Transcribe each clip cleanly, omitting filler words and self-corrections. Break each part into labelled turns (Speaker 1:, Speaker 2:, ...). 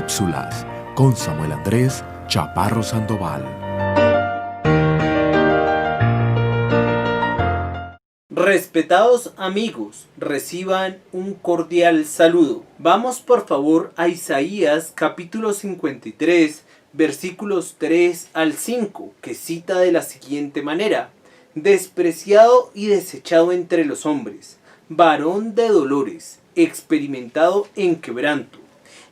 Speaker 1: Cápsulas con Samuel Andrés Chaparro Sandoval.
Speaker 2: Respetados amigos, reciban un cordial saludo. Vamos por favor a Isaías capítulo 53, versículos 3 al 5, que cita de la siguiente manera: despreciado y desechado entre los hombres, varón de dolores, experimentado en quebranto,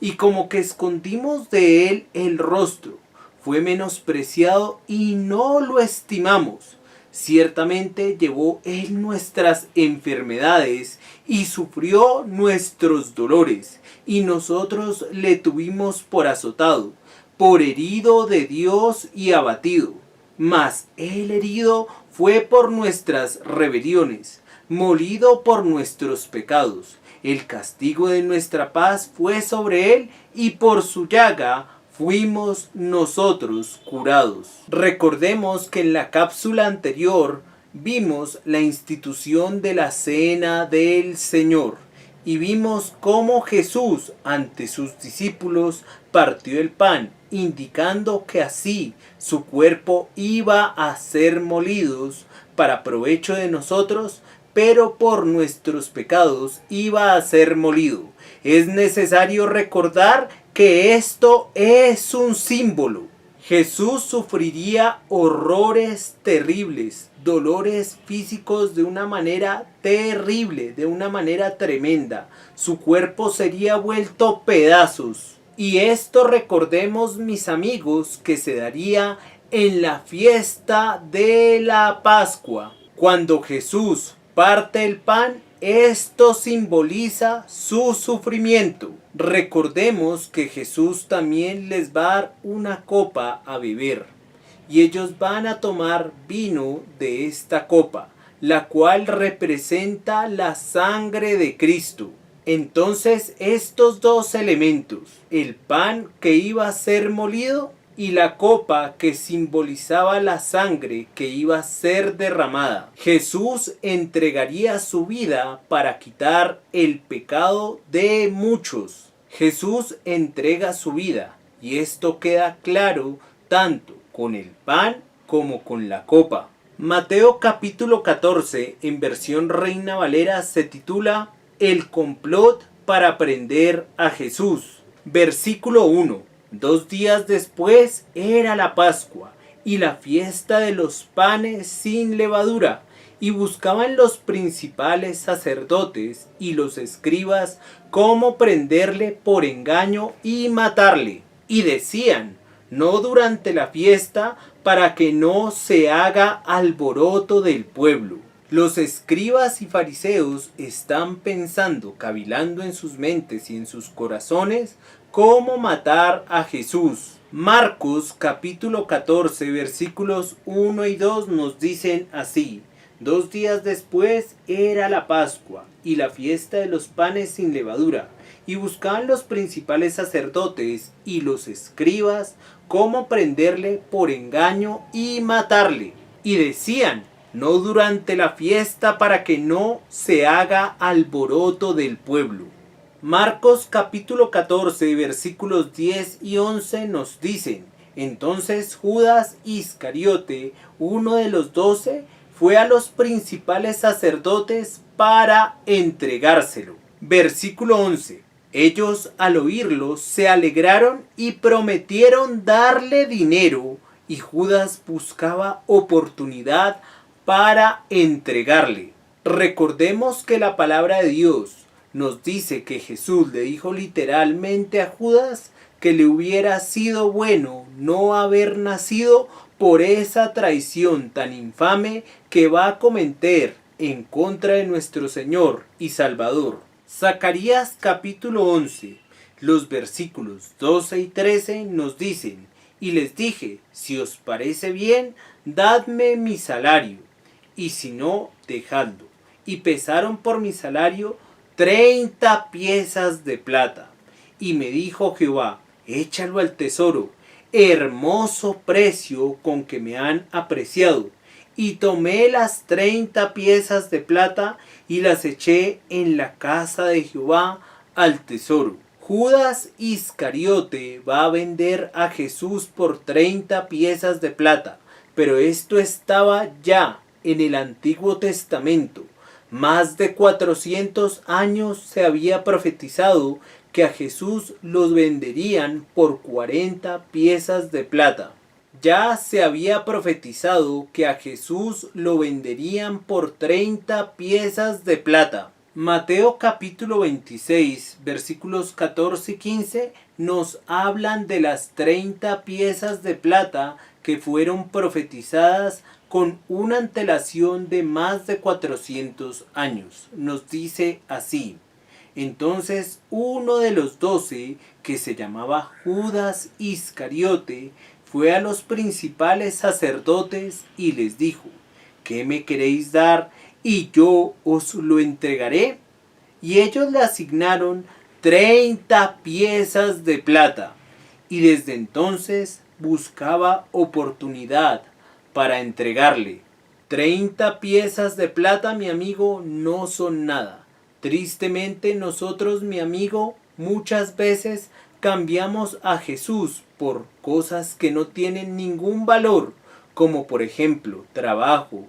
Speaker 2: y como que escondimos de él el rostro, fue menospreciado y no lo estimamos. Ciertamente llevó él nuestras enfermedades y sufrió nuestros dolores, y nosotros le tuvimos por azotado, por herido de Dios y abatido. Mas él herido fue por nuestras rebeliones, molido por nuestros pecados. El castigo de nuestra paz fue sobre él, y por su llaga fuimos nosotros curados. Recordemos que en la cápsula anterior vimos la institución de la Cena del Señor y vimos cómo Jesús ante sus discípulos partió el pan, indicando que así su cuerpo iba a ser molidos para provecho de nosotros, pero por nuestros pecados iba a ser molido. Es necesario recordar que esto es un símbolo. Jesús sufriría horrores terribles, dolores físicos de una manera terrible, de una manera tremenda. Su cuerpo sería vuelto pedazos. Y esto, recordemos, mis amigos, que se daría en la fiesta de la Pascua. Cuando Jesús parte el pan, esto simboliza su sufrimiento. Recordemos que Jesús también les va a dar una copa a beber, y ellos van a tomar vino de esta copa, la cual representa la sangre de Cristo. Entonces estos dos elementos, el pan que iba a ser molido y la copa que simbolizaba la sangre que iba a ser derramada. Jesús entregaría su vida para quitar el pecado de muchos. Jesús entrega su vida, y esto queda claro tanto con el pan como con la copa. Mateo capítulo 14 en versión Reina Valera se titula El complot para prender a Jesús. Versículo 1. 2 días después era la Pascua y la fiesta de los panes sin levadura, y buscaban los principales sacerdotes y los escribas cómo prenderle por engaño y matarle. Y decían: no durante la fiesta, para que no se haga alboroto del pueblo. Los escribas y fariseos están pensando, cavilando en sus mentes y en sus corazones, cómo matar a Jesús. Marcos capítulo 14 versículos 1 y 2 nos dicen así: 2 días después era la Pascua y la fiesta de los panes sin levadura, y buscaban los principales sacerdotes y los escribas cómo prenderle por engaño y matarle. Y decían: no durante la fiesta, para que no se haga alboroto del pueblo. Marcos capítulo 14 versículos 10 y 11 nos dicen: entonces Judas Iscariote, uno de los 12, fue a los principales sacerdotes para entregárselo. Versículo 11. Ellos al oírlo se alegraron y prometieron darle dinero, y Judas buscaba oportunidad para entregarle. Recordemos que la palabra de Dios nos dice que Jesús le dijo literalmente a Judas que le hubiera sido bueno no haber nacido por esa traición tan infame que va a cometer en contra de nuestro Señor y Salvador. Zacarías capítulo 11, los versículos 12 y 13 nos dicen: y les dije: si os parece bien, dadme mi salario, y si no, dejadlo. Y pesaron por mi salario 30 piezas de plata. Y me dijo Jehová: échalo al tesoro, hermoso precio con que me han apreciado. Y tomé las 30 piezas de plata y las eché en la casa de Jehová al tesoro, Judas Iscariote va a vender a Jesús por 30 piezas de plata, pero esto estaba ya en el Antiguo Testamento. Más de 400 años se había profetizado que a Jesús los venderían por 40 piezas de plata. Ya se había profetizado que a Jesús lo venderían por 30 piezas de plata. Mateo capítulo 26, versículos 14 y 15 nos hablan de las 30 piezas de plata que fueron profetizadas con una antelación de más de 400 años. Nos dice así: entonces uno de los 12, que se llamaba Judas Iscariote, fue a los principales sacerdotes y les dijo: ¿qué me queréis dar y yo os lo entregaré? Y ellos le asignaron 30 piezas de plata, y desde entonces buscaba oportunidad para entregarle. 30 piezas de plata, mi amigo, no son nada. Tristemente nosotros, mi amigo, muchas veces cambiamos a Jesús por cosas que no tienen ningún valor, como por ejemplo trabajo,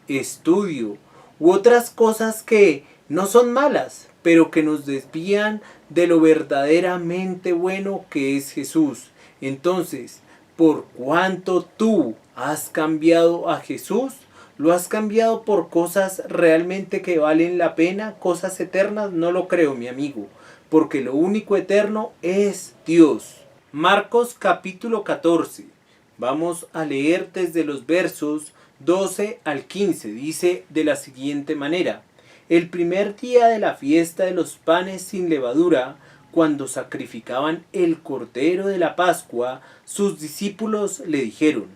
Speaker 2: estudio u otras cosas que no son malas, pero que nos desvían de lo verdaderamente bueno que es Jesús. Entonces, ¿por cuánto tú has cambiado a Jesús? ¿Lo has cambiado por cosas realmente que valen la pena? ¿Cosas eternas? No lo creo, mi amigo, porque lo único eterno es Dios. Marcos capítulo 14. Vamos a leer desde los versos 12 al 15. Dice de la siguiente manera: el primer día de la fiesta de los panes sin levadura, cuando sacrificaban el cordero de la Pascua, sus discípulos le dijeron: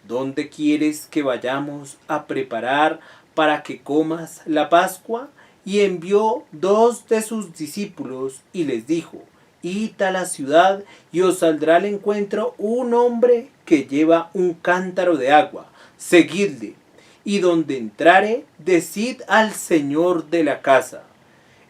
Speaker 2: ¿dónde quieres que vayamos a preparar para que comas la Pascua? Y envió 2 de sus discípulos y les dijo: id a la ciudad y os saldrá al encuentro un hombre que lleva un cántaro de agua, seguidle, y donde entrare, decid al señor de la casa: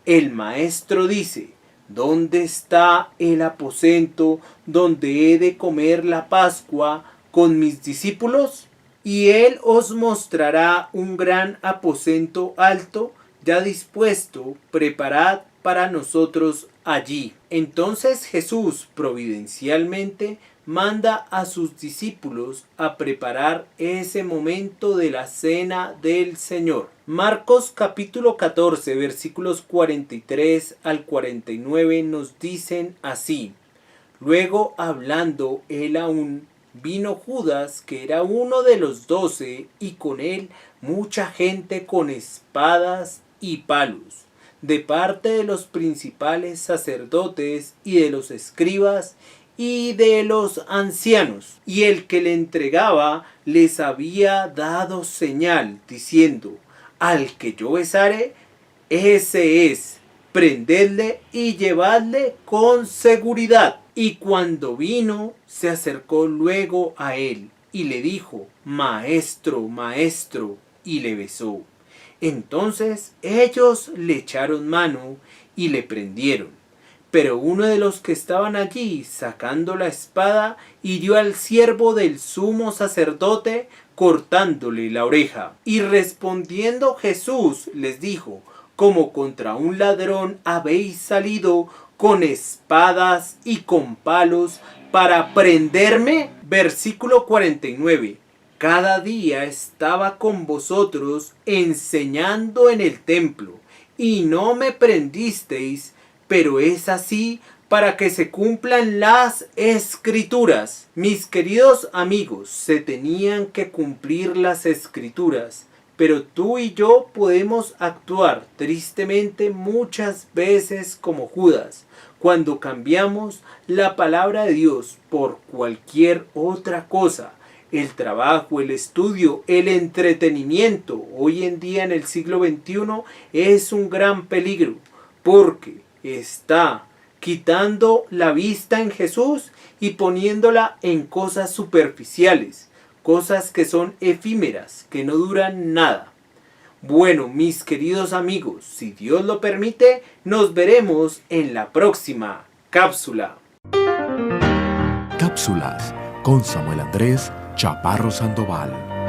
Speaker 2: el maestro dice, ¿dónde está el aposento donde he de comer la Pascua con mis discípulos? Y él os mostrará un gran aposento alto, ya dispuesto, preparad para nosotros allí. Entonces Jesús providencialmente manda a sus discípulos a preparar ese momento de la cena del Señor. Marcos capítulo 14, versículos 43 al 49 nos dicen así: luego, hablando él aún, vino Judas, que era uno de los 12, y con él mucha gente con espadas y palos, de parte de los principales sacerdotes y de los escribas y de los ancianos. Y el que le entregaba les había dado señal, diciendo: al que yo besare, ese es, prendedle y llevadle con seguridad. Y cuando vino, se acercó luego a él y le dijo: maestro, maestro, y le besó. Entonces ellos le echaron mano y le prendieron. Pero uno de los que estaban allí, sacando la espada, hirió al siervo del sumo sacerdote, cortándole la oreja. Y respondiendo Jesús les dijo: como contra un ladrón habéis salido con espadas y con palos para prenderme. Versículo 49. Cada día estaba con vosotros enseñando en el templo, y no me prendisteis, pero es así para que se cumplan las escrituras. Mis queridos amigos, se tenían que cumplir las escrituras, pero tú y yo podemos actuar tristemente muchas veces como Judas, cuando cambiamos la palabra de Dios por cualquier otra cosa. El trabajo, el estudio, el entretenimiento, hoy en día en el siglo XXI, es un gran peligro, porque está quitando la vista en Jesús y poniéndola en cosas superficiales, cosas que son efímeras, que no duran nada. Bueno, mis queridos amigos, si Dios lo permite, nos veremos en la próxima. Cápsula.
Speaker 1: Cápsulas con Samuel Andrés Chaparro Sandoval.